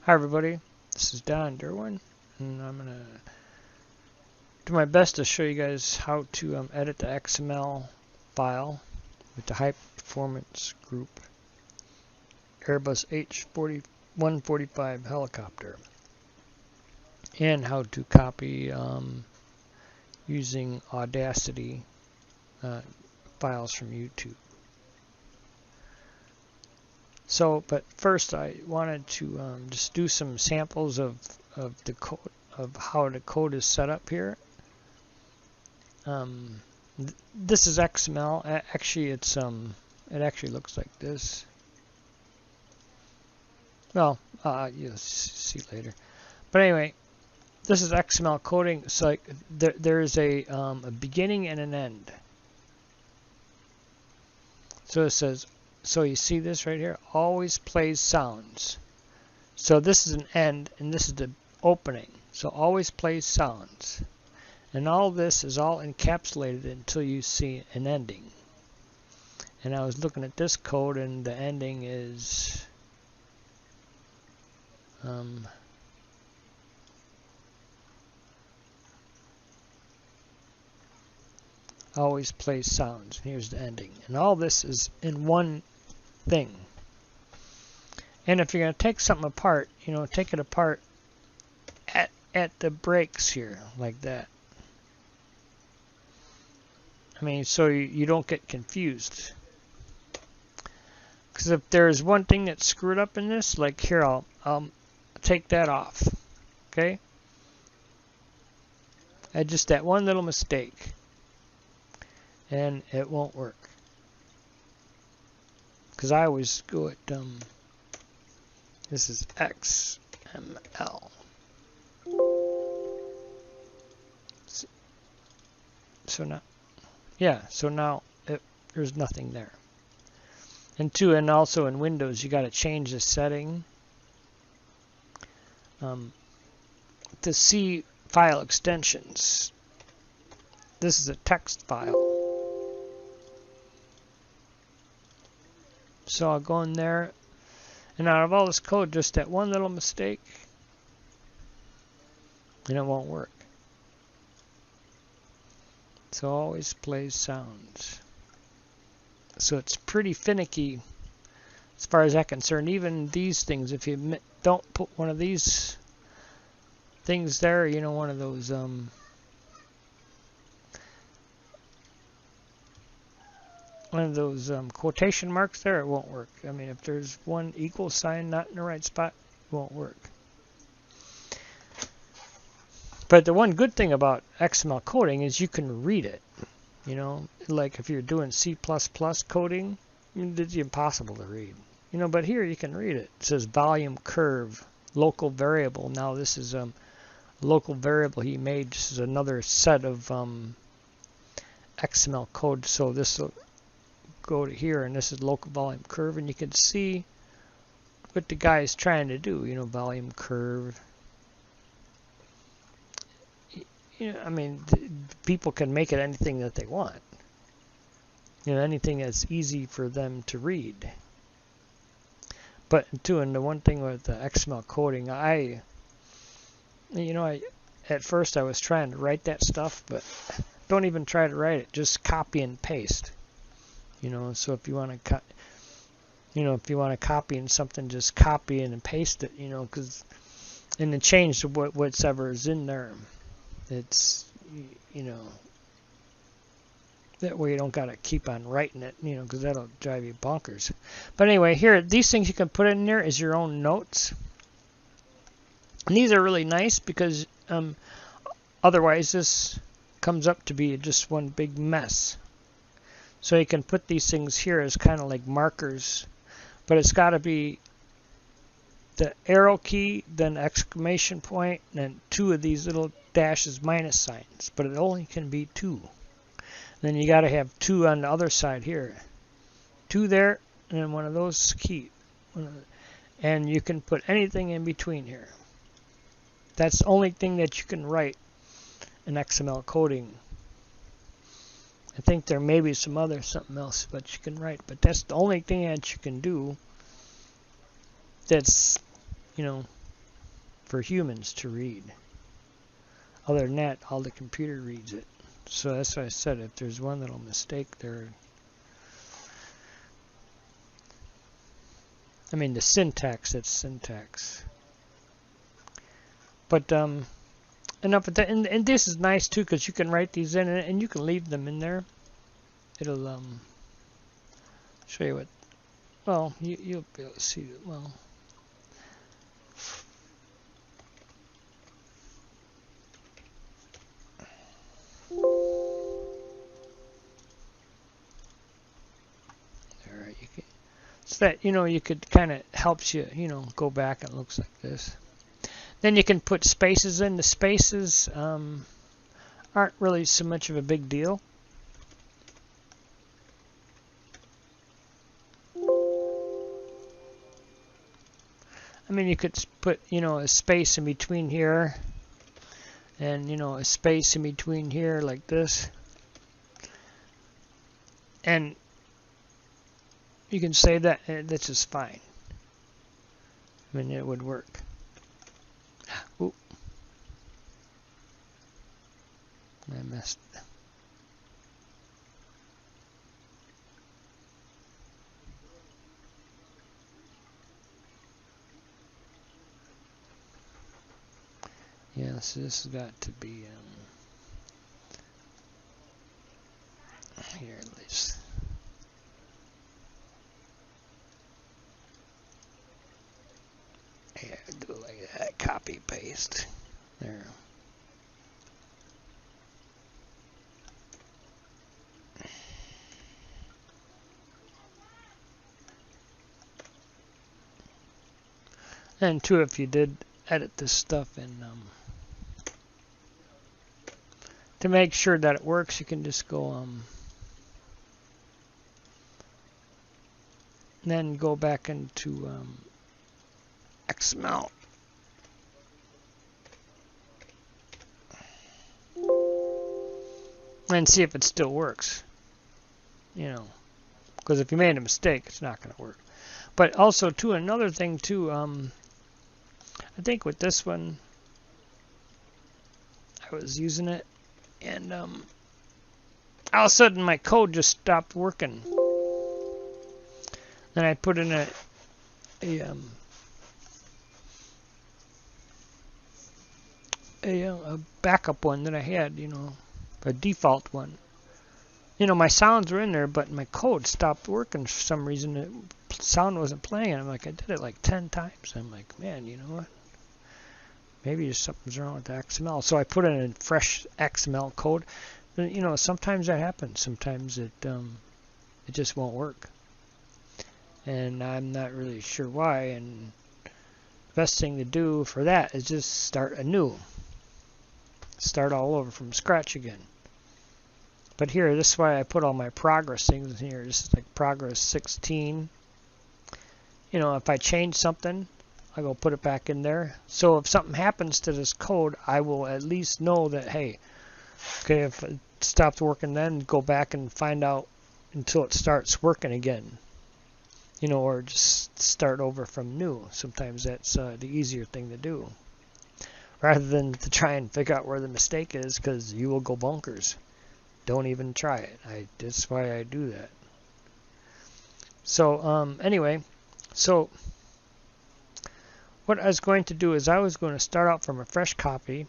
Hi everybody, this is Don Derwin, and I'm going to do my best to show you guys how to edit the XML file with the high performance group Airbus H145 helicopter, and how to copy using Audacity files from YouTube. So, but first I wanted to just do some samples of the code, of how the code is set up here. This is XML. Actually, it actually looks like this. Well, you'll see later. But anyway, this is XML coding. So like there's a beginning and an end. So it says. So you see this right here, always plays sounds. So this is an end and this is the opening. So always plays sounds. And all this is all encapsulated until you see an ending. And I was looking at this code and the ending is always plays sounds. Here's the ending. And all this is in one thing. And if you're going to take something apart, you know, take it apart at the breaks here, like that. I mean, so you don't get confused. Because if there's one thing that's screwed up in this, like here, I'll take that off. Okay? I just that one little mistake. And it won't work. Because I always go at, this is XML. So now, yeah, so now there's nothing there. And also in Windows, you got to change the setting to see file extensions. This is a text file. So I'll go in there, and out of all this code, just that one little mistake, and it won't work. So always plays sounds. So it's pretty finicky as far as I'm concerned. Even these things, if you don't put one of these things there, you know, one of those quotation marks there, it won't work. I mean, if there's one equal sign not in the right spot, it won't work. But the one good thing about XML coding is you can read it. You know, like if you're doing C++ coding, it's impossible to read. You know, but here you can read it. It says volume curve, local variable. Now this is a local variable he made. This is another set of XML code. So this will go to here, and this is local volume curve, and you can see what the guy is trying to do. You know, volume curve. You know, I mean, people can make it anything that they want. You know, anything that's easy for them to read. But and the one thing with the XML coding, at first I was trying to write that stuff, but don't even try to write it. Just copy and paste. You know, so if you want to if you want to copy in something, just copy it and paste it. You know, and then change whatever is in there. It's, you know, that way you don't got to keep on writing it, you know, because that'll drive you bonkers. But anyway, here, these things you can put in there as your own notes. And these are really nice because otherwise this comes up to be just one big mess. So you can put these things here as kind of like markers, but it's got to be the arrow key, then exclamation point, and then two of these little dashes minus signs, but it only can be two. Then you got to have two on the other side here, two there, and then one of those key, and you can put anything in between here. That's the only thing that you can write in XML coding. I think there may be something else that you can write, but that's the only thing that you can do that's, you know, for humans to read. Other than that, all the computer reads it. So that's why I said if there's one little mistake there. I mean the syntax, that's syntax. But enough of that. And this is nice too because you can write these in and you can leave them in there. It'll show you what. Well, you'll be able to see it well. All right, you can. So that you could kind of helps you go back and it looks like this. Then you can put spaces in. The spaces aren't really so much of a big deal. I mean, you could put, a space in between here and, a space in between here like this. And you can say that this is fine. I mean, it would work. Ooh. I missed. Yeah, so this has got to be here at least. Yeah, do it like that. Copy paste. There. And too, if you did edit this stuff in to make sure that it works, you can just go then go back into XML and see if it still works. Because if you made a mistake, it's not going to work. But also, too, another thing too. I think with this one, I was using it, and all of a sudden my code just stopped working. Then I put in a backup one that I had, a default one. My sounds were in there, but my code stopped working for some reason. The sound wasn't playing. I'm like, I did it like 10 times. I'm like, man, you know what? Maybe something's wrong with the XML. So I put in a fresh XML code. Sometimes that happens. Sometimes it just won't work. And I'm not really sure why. And the best thing to do for that is just start anew. Start all over from scratch again. But here, this is why I put all my progress things in here. This is like progress 16. If I change something, I go put it back in there. So if something happens to this code, I will at least know that, hey, okay, if it stopped working, then go back and find out until it starts working again. Or just start over from new. Sometimes that's the easier thing to do. Rather than to try and figure out where the mistake is, because you will go bonkers. Don't even try it. That's why I do that. So anyway, so what I was going to do is I was going to start out from a fresh copy,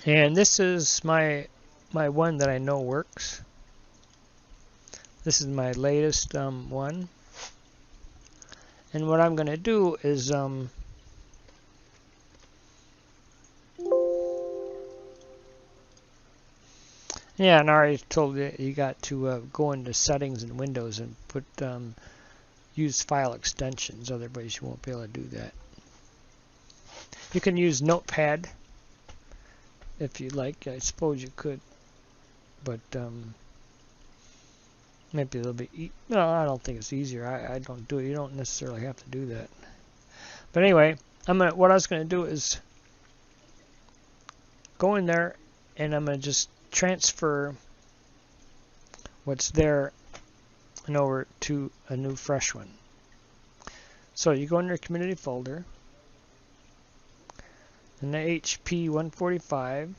and this is my one that I know works. This is my latest one, and what I'm going to do is yeah, and I already told you you got to go into settings in Windows and put use file extensions. Otherwise, you won't be able to do that. You can use Notepad if you like. I suppose you could, but maybe it'll be. No, I don't think it's easier. I don't do it. You don't necessarily have to do that. But anyway, what I was going to do is go in there, and I'm going to just transfer what's there and over to a new fresh one. So you go in your community folder, and the HP145,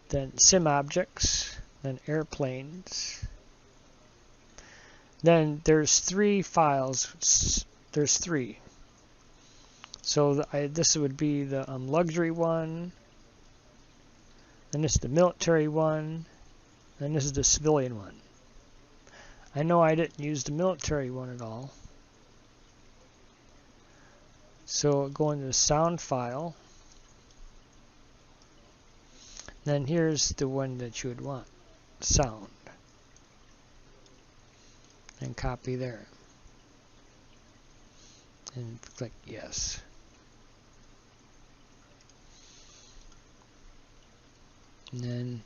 then sim objects, then airplanes. Then there's 3 files. There's 3. So this would be the luxury one, then this is the military one, and this is the civilian one. I know I didn't use the military one at all. So go into the sound file. Then here's the one that you would want, sound. And copy there. And click yes. And then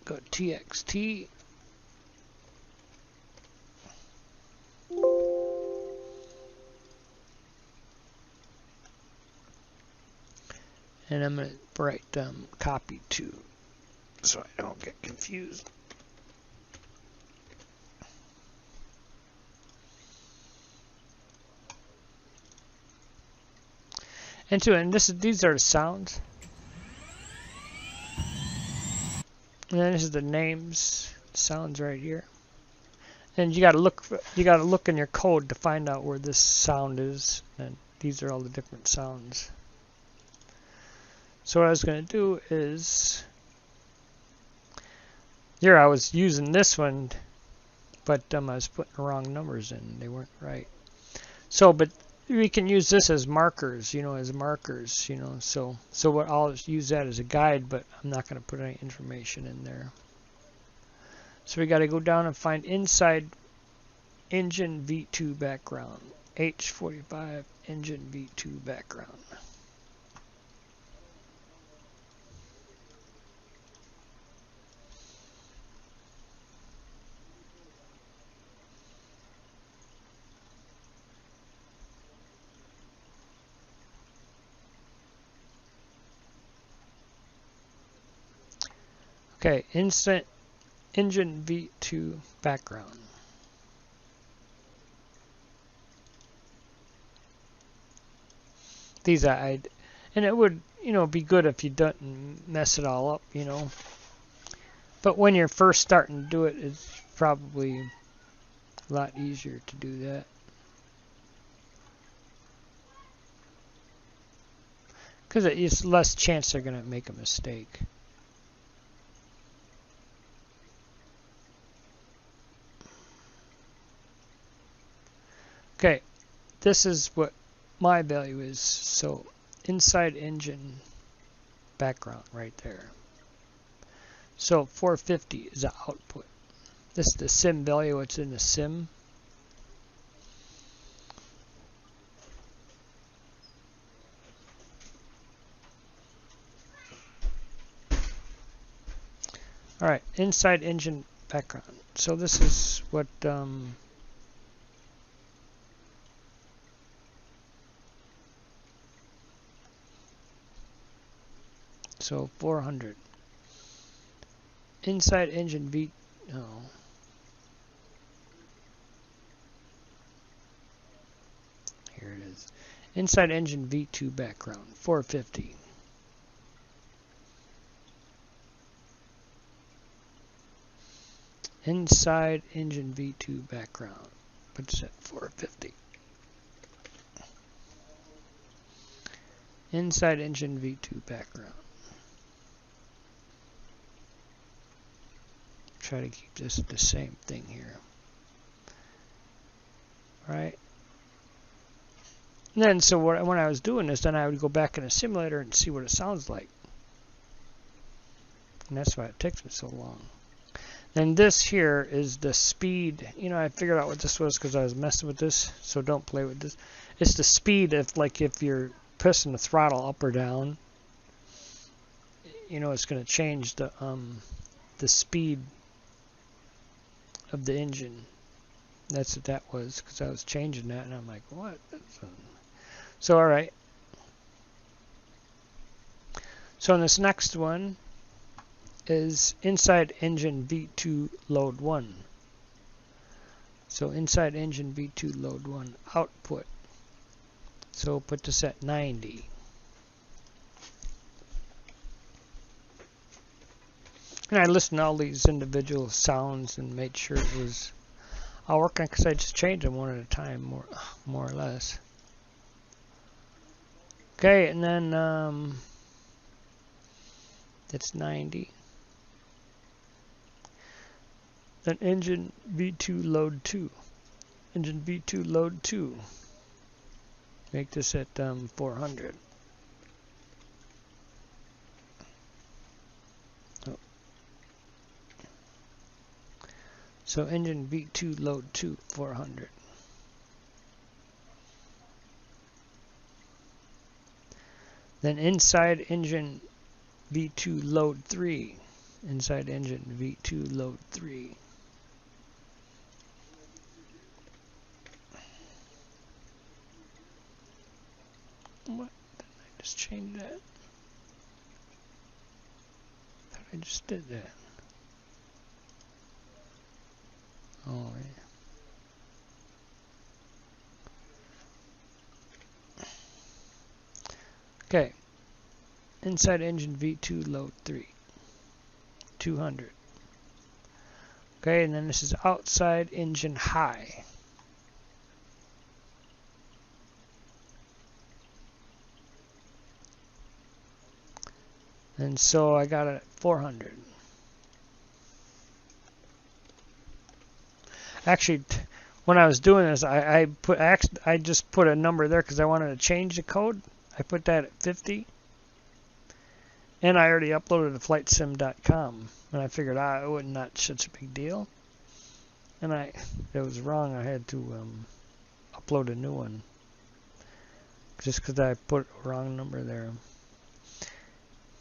go TXT. And I'm going to write copy to so I don't get confused. And these are the sounds. And then this is the names, sounds right here. And you got to look in your code to find out where this sound is. And these are all the different sounds. So what I was going to do is, here I was using this one, but I was putting the wrong numbers in. They weren't right. So, but we can use this as markers, as markers, So what I'll use that as a guide, but I'm not going to put any information in there. So we got to go down and find inside engine V2 background, H45 engine V2 background. Okay, instant engine V2 background. These and it would, be good if you didn't mess it all up, But when you're first starting to do it, it's probably a lot easier to do that. Because it's less chance they're going to make a mistake. Okay, this is what my value is. So inside engine background right there. So 450 is the output. This is the sim value. It's in the sim. All right, inside engine background. So this is what so 400. Inside engine V. Oh. Here it is. Inside engine V2 background 450. Inside engine V2 background. What's that? 450. Inside engine V2 background. Try to keep this the same thing here. Right? And then, so when I was doing this, then I would go back in a simulator and see what it sounds like. And that's why it takes me so long. Then this here is the speed. I figured out what this was because I was messing with this, so don't play with this. It's the speed if you're pressing the throttle up or down. It's going to change the speed of the engine. That's what that was, because I was changing that, and I'm like, what? So, all right. So, in this next one is inside engine V2 load 1. So, inside engine V2 load 1 output. So we'll put this at 90. And I listened to all these individual sounds and made sure it was all working, because I just changed them one at a time, more or less. Okay, and then that's 90. Then engine V2 load 2. Engine V2 load 2. Make this at 400. Oh. So engine V2 load 2, 400. Then inside engine V2 load 3. Inside engine V2 load 3. What? Did I just change that? I thought I just did that. Oh, yeah. Okay. Inside engine V2 load 3. 200. Okay, and then this is outside engine high. And so I got it at 400. Actually, when I was doing this, I just put a number there because I wanted to change the code. I put that at 50. And I already uploaded to flightsim.com. And I figured it was not such a big deal. And it was wrong. I had to upload a new one. Just because I put a wrong number there.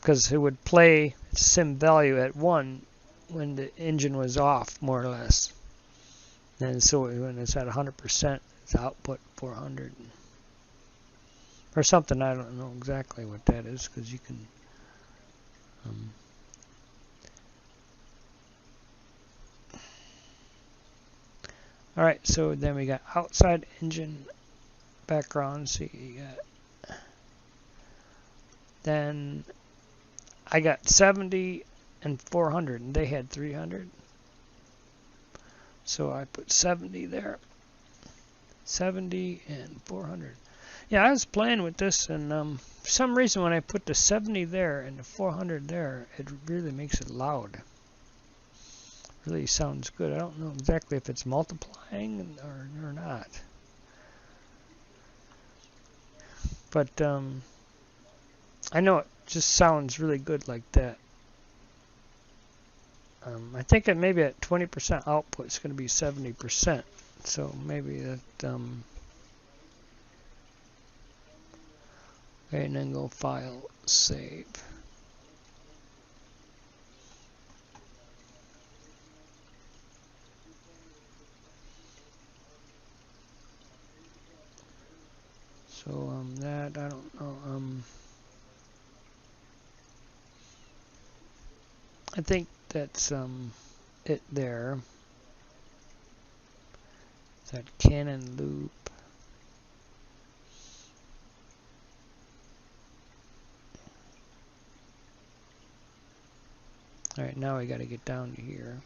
Because it would play sim value at 1 when the engine was off, more or less. And so when it's at 100%, it's output 400. Or something, I don't know exactly what that is, because you can... Alright, so then we got outside engine background. See, you got... Then... I got 70 and 400, and they had 300. So I put 70 there. 70 and 400. Yeah, I was playing with this, and for some reason when I put the 70 there and the 400 there, it really makes it loud. Really sounds good. I don't know exactly if it's multiplying or not. But I know it just sounds really good like that. I think that maybe at 20% output it's going to be 70%. So maybe that... Okay, and then go File, Save. So that, I don't know. I think that's it there. That Canon loop. Alright, now we got to get down to here.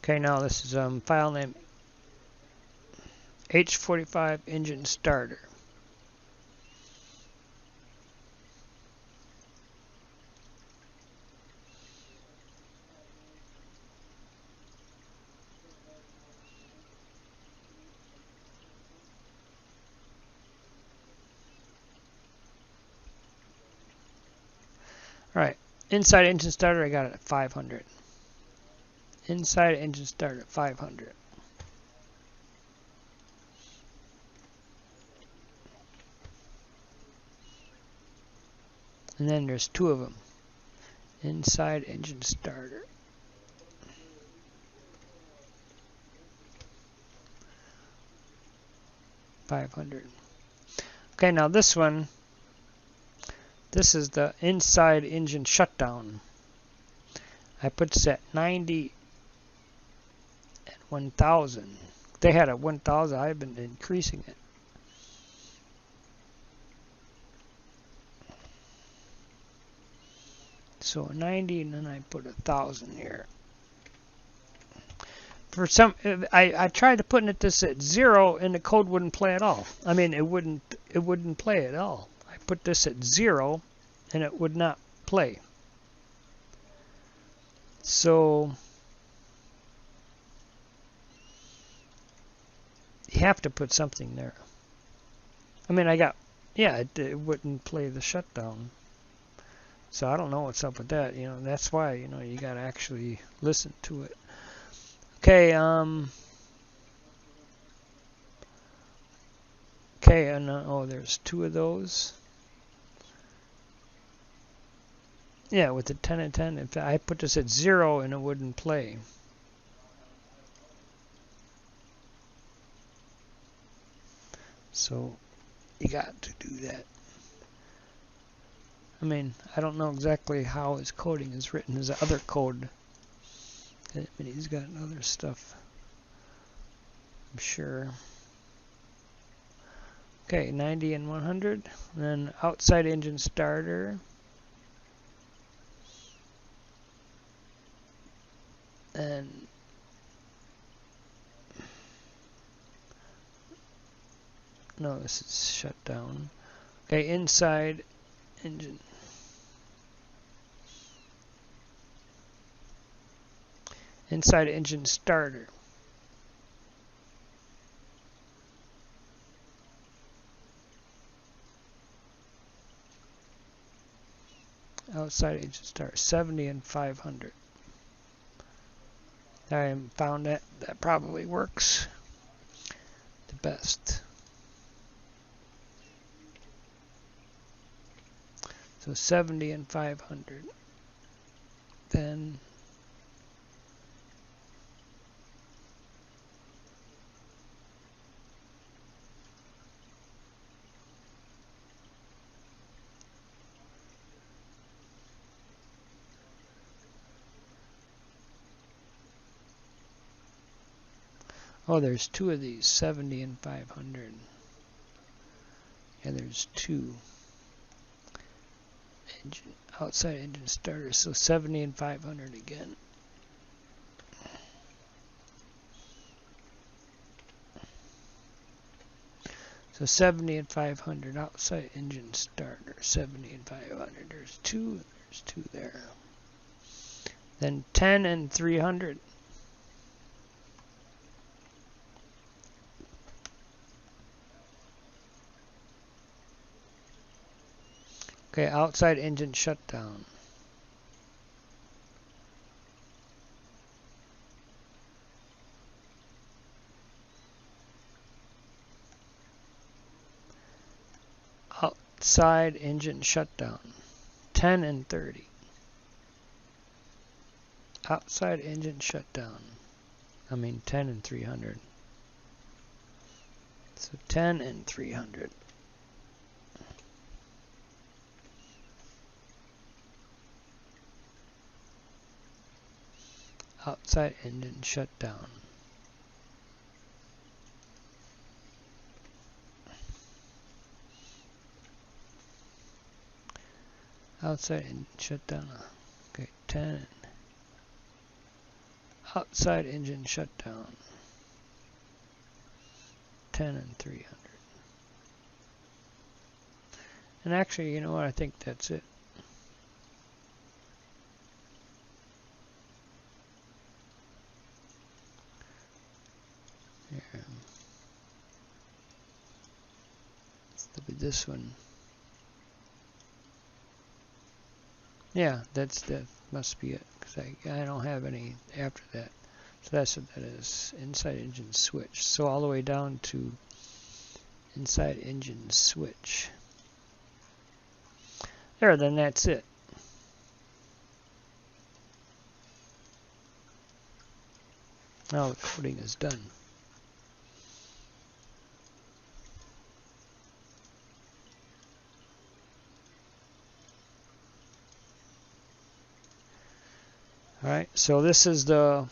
Okay, now this is file name H145 engine starter. Alright, inside engine starter I got it at 500. Inside engine start at 500. And then there's two of them. Inside engine starter. $500. Okay, now this one This is the inside engine shutdown. I put this at 90 and 1000. They had a 1000. I've been increasing it. So 90, and then I put 1000 here. For some, I tried to put it this at 0, and the code wouldn't play at all. I mean, it wouldn't play at all. I put this at 0, and it would not play. So you have to put something there. I mean, it wouldn't play the shutdown. So I don't know what's up with that. You know, that's why, you know, you got to actually listen to it. Okay, okay, and oh, there's 2 of those. Yeah, with the 10 and 10, in fact, I put this at 0 and it wouldn't play. So you got to do that. I mean, I don't know exactly how his coding is written. There's other code. I mean, he's got other stuff, I'm sure. Okay, 90 and 100. And then outside engine starter. And no, this is shutdown. Okay, inside engine. Inside engine starter. Outside engine starter, 70 and 500. I found that probably works the best. So 70 and 500. Then oh, there's 2 of these, 70 and 500. Yeah, there's 2. Engine, outside engine starter, so 70 and 500 again. So 70 and 500, outside engine starter, 70 and 500. There's 2 there. Then 10 and 300. Okay, outside engine shutdown. Outside engine shutdown. 10 and 30. Outside engine shutdown. I mean 10 and 300. So 10 and 300. Outside engine shutdown. Outside engine shutdown. Okay, 10. Outside engine shutdown. 10 and 300. And actually, you know what? I think that's it. Here. Let's look at this one. Yeah, that must be it, because I don't have any after that. So that's what that is. Inside engine switch. So all the way down to inside engine switch. There, then that's it. Now the coding is done. Alright, so this is the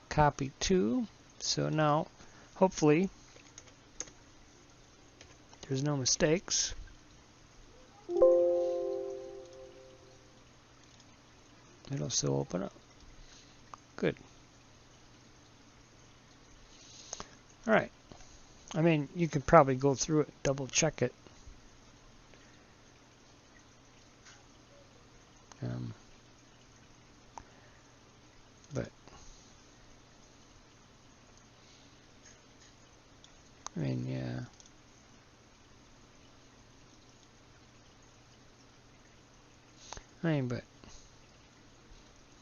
copy 2. So now, hopefully, there's no mistakes. It'll still open up. Good. Alright. I mean, you could probably go through it, double check it. But I mean, yeah. I mean, but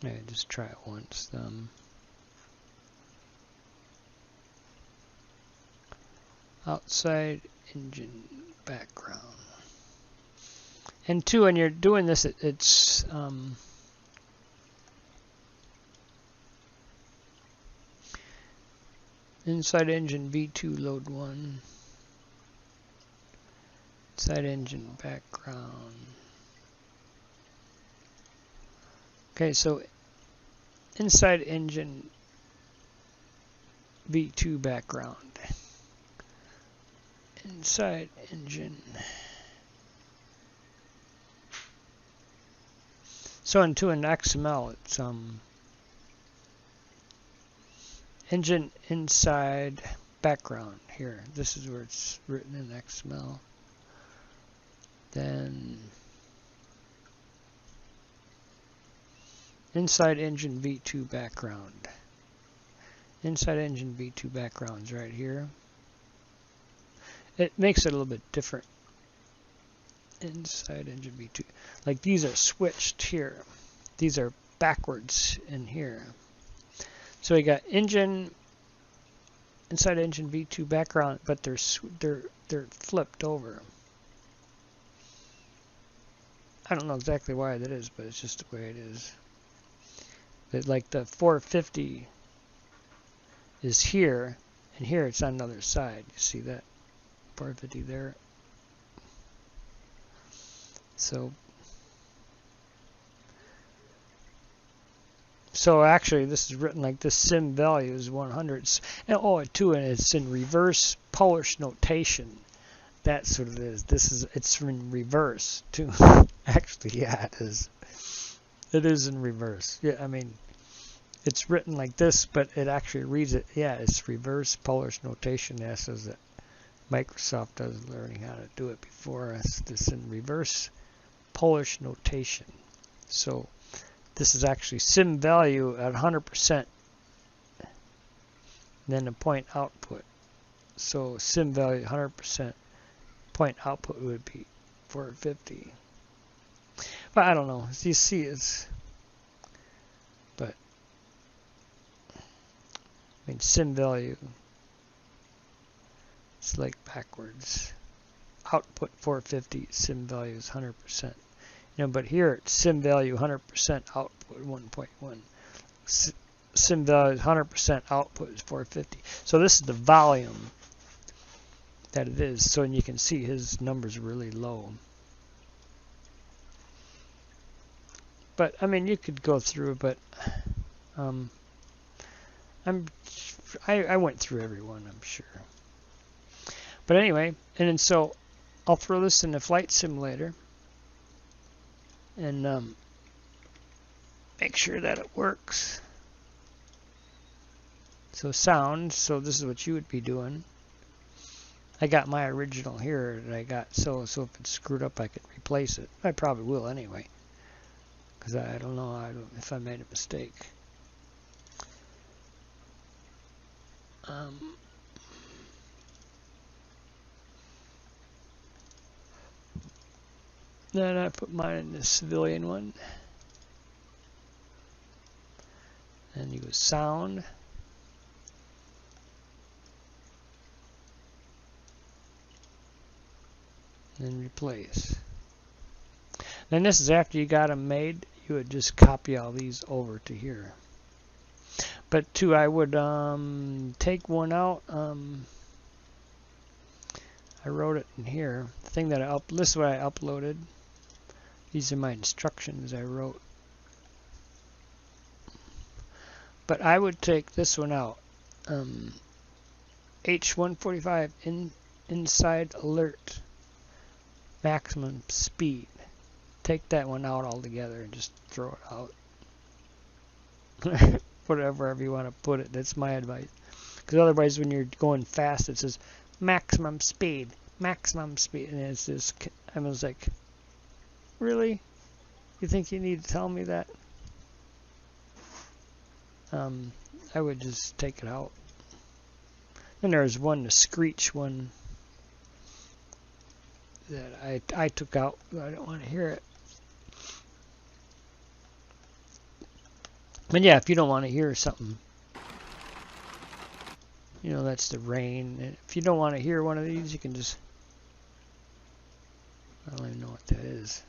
yeah, just try it once. Outside engine background. And two, when you're doing this, it's inside engine V2 load 1. Inside engine background. Okay, so inside engine V2 background. Inside engine. So into an XML, it's engine inside background here. This is where it's written in XML. Then inside engine V2 background. Inside engine V2 background's right here. It makes it a little bit different. Inside engine V2. Like these are switched here. These are backwards in here. So we got engine inside engine V2 background, but they're flipped over. I don't know exactly why that is, but it's just the way it is. But like the 450 is here, and here it's on the other side. You see that 450 there. So actually this is written like this. Sim value is 100. And it's in reverse Polish notation. That's what it is. It's in reverse too. Actually, yeah, it is. It is in reverse. Yeah, I mean, it's written like this, but it actually reads it. Yeah, it's reverse Polish notation. That says that Microsoft is learning how to do it before us. This in reverse Polish notation. So this is actually sim value at 100%, then the point output. So sim value 100%, point output would be 450. But I don't know. As you see, but I mean sim value. It's like backwards. Output 450, sim value is 100%. But here it's sim value 100%, output 1.1. Sim value is 100%, output is 450. So this is the volume that it is. So and you can see his numbers are really low. But I mean, you could go through, but I went through everyone, I'm sure. But anyway, and then so I'll throw this in the flight simulator and make sure that it works. So sound, so this is what you would be doing. I got my original here that I got, so if it's screwed up I could replace it. I probably will anyway, because I don't know if I made a mistake. Then I put mine in the civilian one. And you go sound. And replace. Then this is after you got them made. You would just copy all these over to here. But too, I would take one out. I wrote it in here. The thing that this is what I uploaded. These are my instructions I wrote. But I would take this one out. H145 inside alert. Maximum speed. Take that one out altogether and just throw it out. Whatever you want to put it. That's my advice. Because otherwise when you're going fast it says maximum speed. Maximum speed. And it's just, I was like, really? You think you need to tell me that? I would just take it out. Then there's one, the screech one, that I took out. I don't want to hear it. But yeah, if you don't want to hear something, you know, that's the rain. And if you don't want to hear one of these, you can just, I don't even know what that is.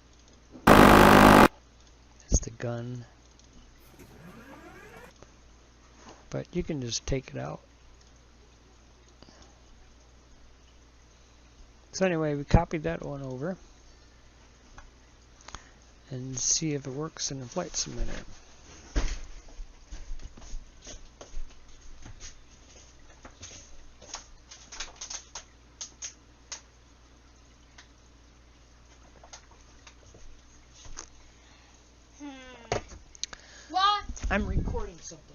It's the gun. But you can just take it out. So anyway, we copied that one over and see if it works in the flight simulator. What? I'm recording something.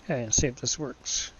Okay, and see if this works.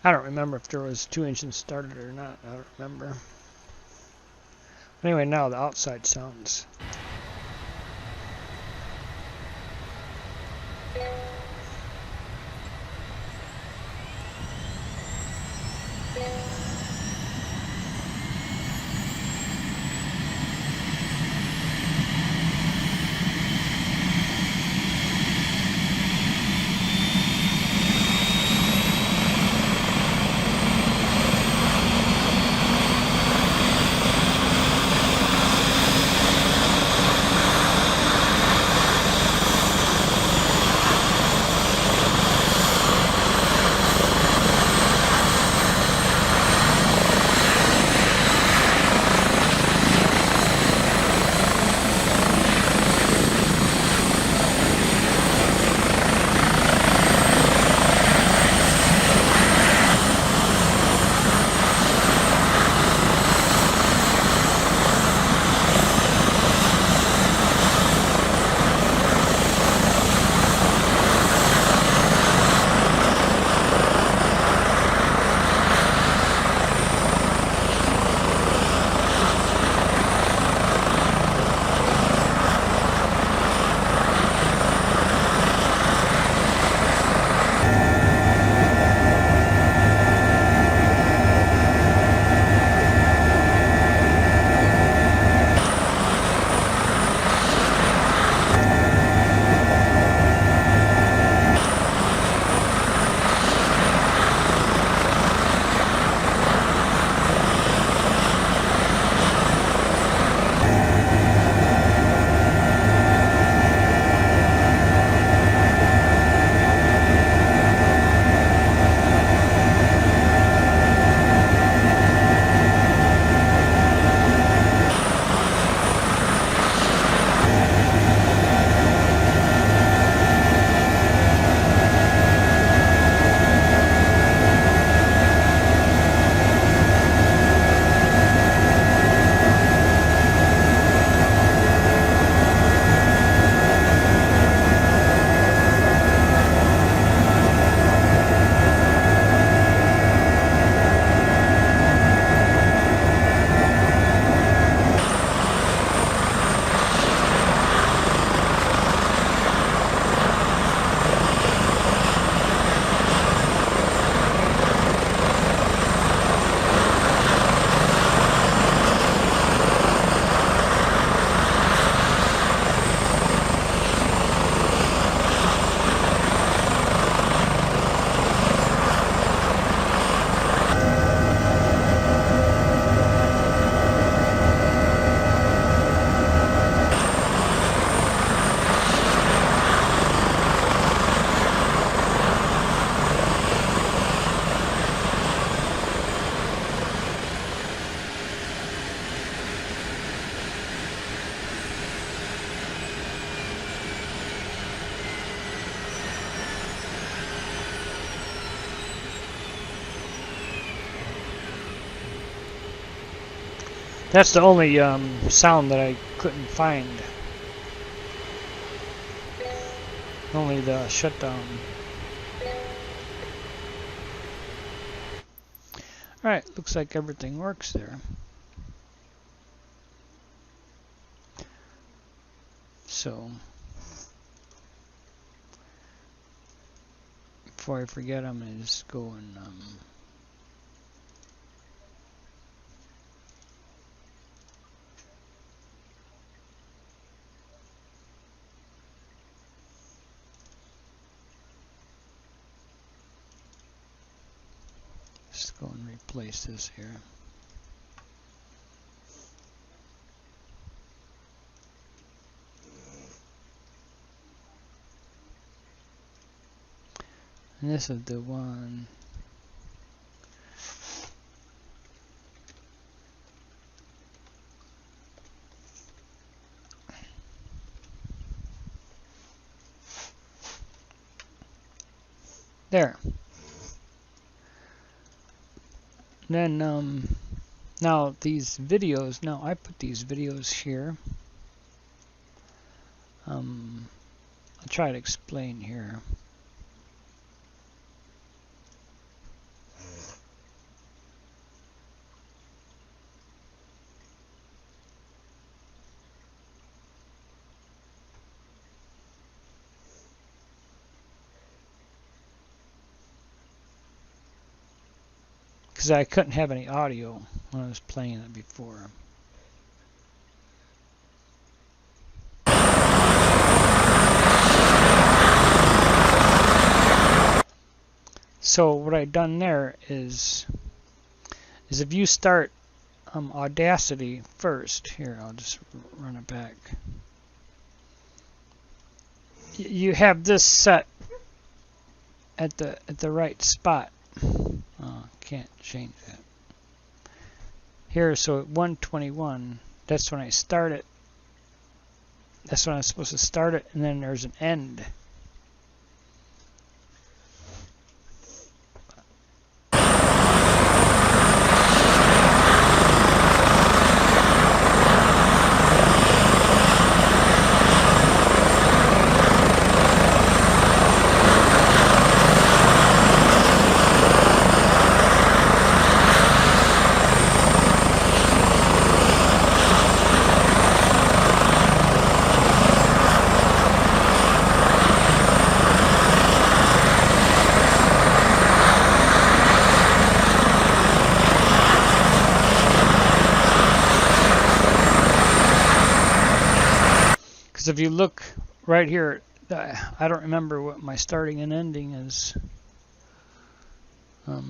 I don't remember if there was 2 engines started or not. I don't remember. Anyway, now the outside sounds. That's the only sound that I couldn't find. Only the shutdown. Alright, looks like everything works there. So, before I forget, I'm going to just go and just go and replace this here. And this is the one. There. Then now these videos, now I put these videos here. I'll try to explain here. because I couldn't have any audio when I was playing it before. So what I've done there is if you start Audacity first, here I'll just run it back. You have this set at the right spot. Oh, can't change that. Here, so at 121, that's when I start it. That's when I'm supposed to start it, and then there's an end. Because if you look right here, I don't remember what my starting and ending is. I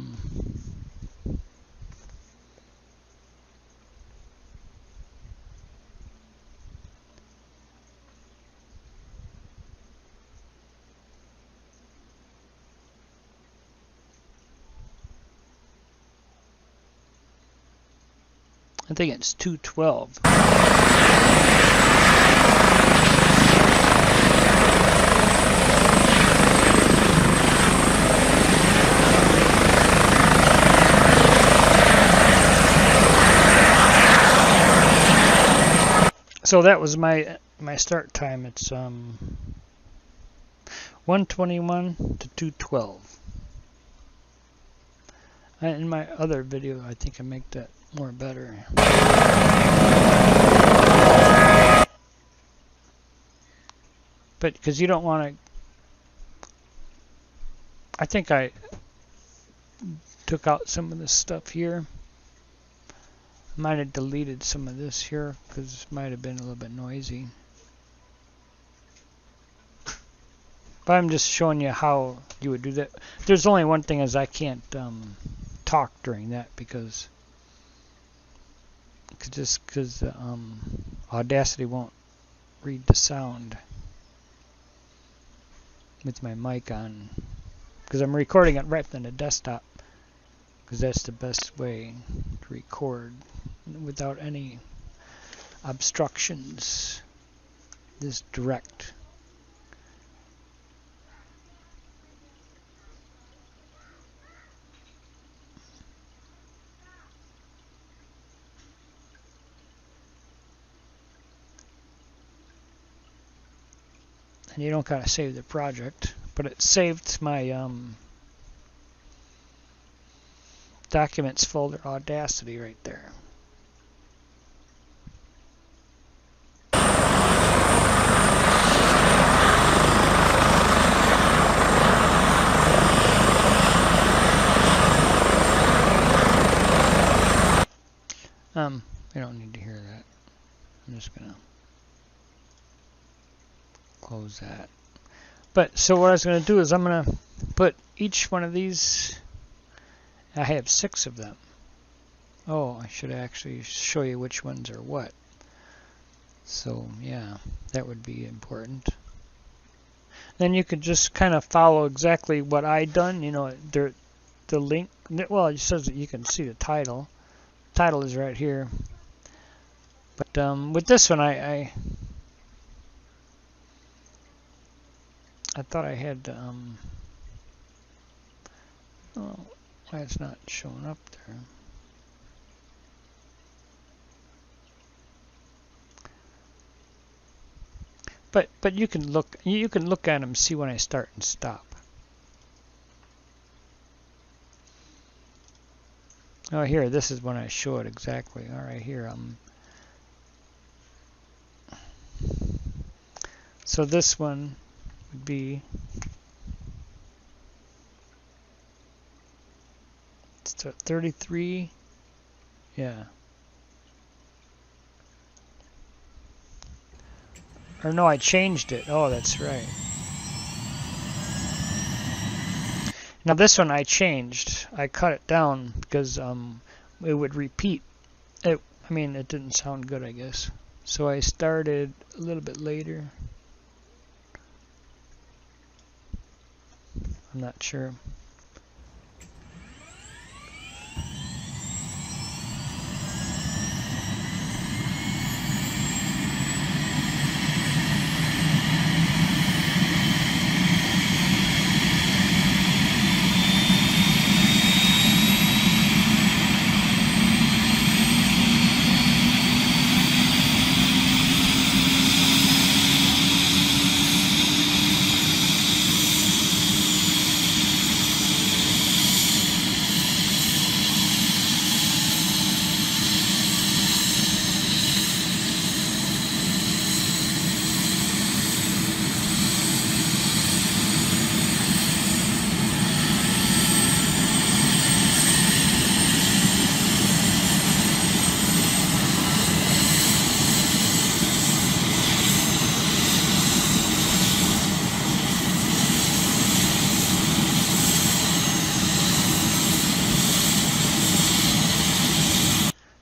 think it's 212. So that was my start time. It's 121 to 212. In my other video, I think I make that more better. But because you don't want to, I think I took out some of this stuff here. Might have deleted some of this here because it might have been a little bit noisy. But I'm just showing you how you would do that. There's only one thing is I can't talk during that because Audacity won't read the sound with my mic on, because I'm recording it right from the desktop, because that's the best way to record without any obstructions. This direct. And you don't gotta save the project, but it saved my documents folder Audacity right there. You don't need to hear that. I'm just gonna close that. But so what I was going to do is I'm going to put each one of these. I have 6 of them. Oh, I should actually show you which ones are what. So yeah, that would be important. Then you could just kind of follow exactly what I done. You know, the link. Well, it says that you can see the title. Title is right here. But with this one, I thought I had, oh, it's not showing up there. But you can look at them, see when I start and stop. Oh, here, this is when I show it exactly. All right, here, so this one would be, it's What's that? 33. Yeah. Or no, I changed it. Oh, that's right. Now this one I changed. I cut it down because it would repeat. I mean, it didn't sound good, I guess. So I started a little bit later. I'm not sure.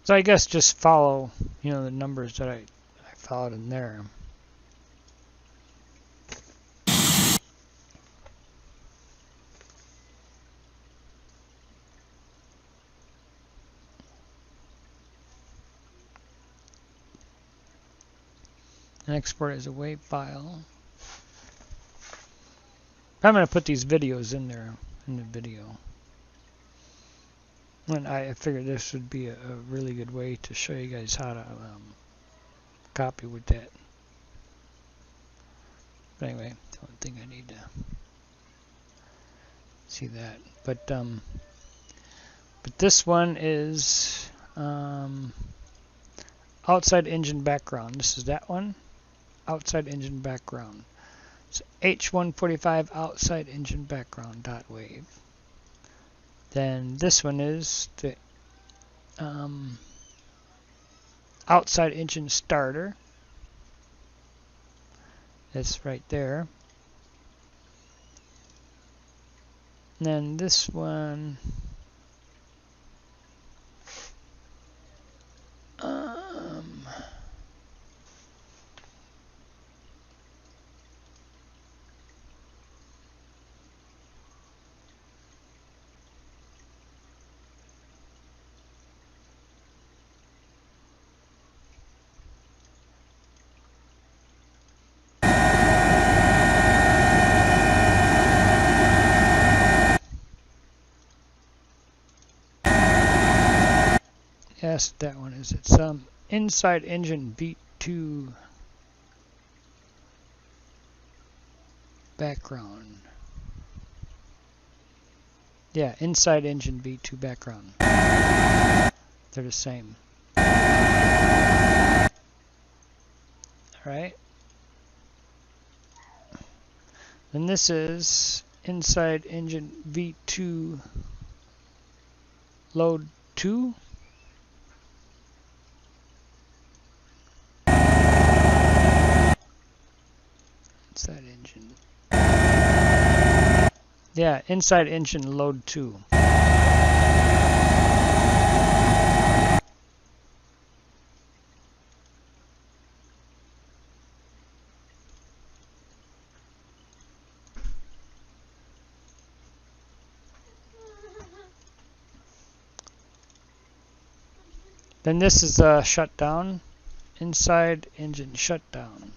So I guess just follow, you know, the numbers that I followed in there. And export as a WAV file. I'm going to put these videos in there in the video. And I figured this would be a really good way to show you guys how to copy with that. But anyway, don't think I need to see that. But this one is outside engine background. This is that one, outside engine background. So H145 outside engine background dot wave. Then this one is the outside engine starter. That's right there. And then this one yes, that one is. It's inside engine V2 background. Yeah, inside engine V2 background. They're the same. Alright. Then this is inside engine V2 load 2. Inside engine. Yeah, inside engine load 2. Then this is shutdown, inside engine shutdown.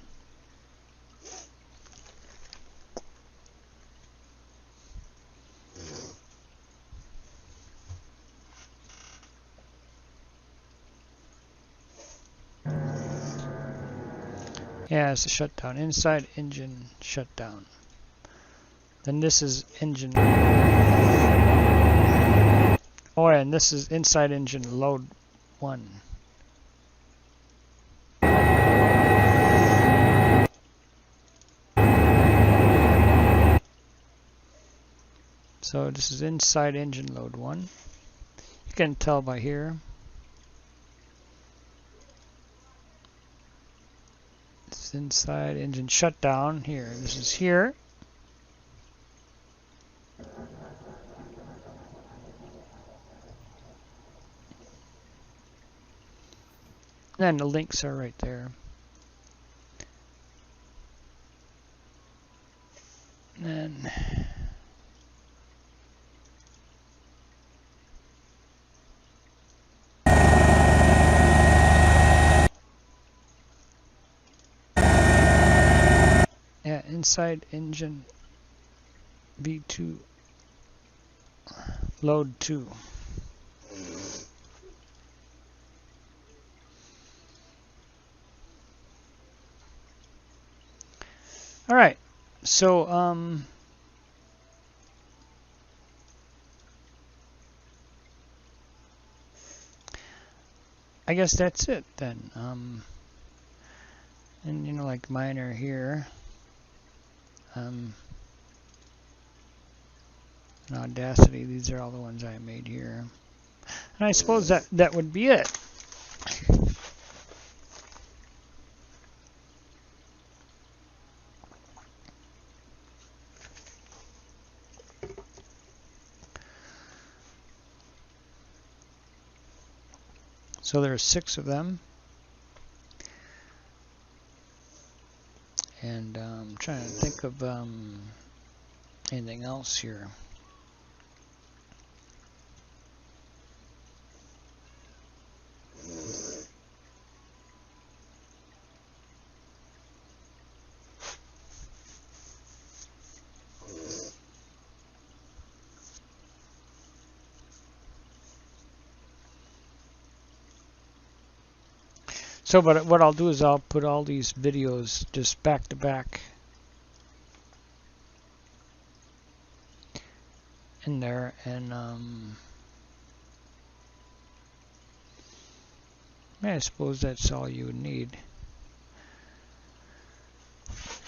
Yeah, it's a shutdown, inside engine shutdown. Then this is engine. Oh, yeah, and this is inside engine load 1. So this is inside engine load 1. You can tell by here. It's inside engine shutdown here. This is here. And the links are right there. And yeah, inside engine V2 load 2. All right, so I guess that's it then. And you know, like mine are here. In Audacity, these are all the ones I made here. And I suppose that would be it. So there are 6 of them. And I'm trying to think of anything else here. So, but what I'll do is I'll put all these videos just back to back in there, and I suppose that's all you would need.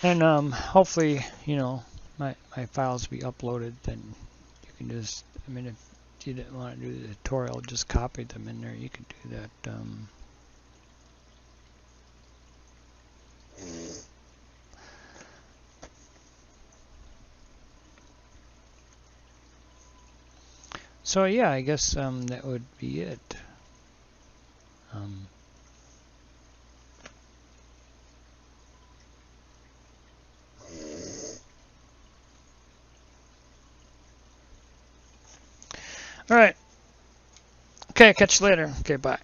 And hopefully, you know, my files be uploaded. Then you can just, I mean, if you didn't want to do the tutorial, just copy them in there. You could do that. So yeah, I guess that would be it. All right. Okay, catch you later. Okay, bye.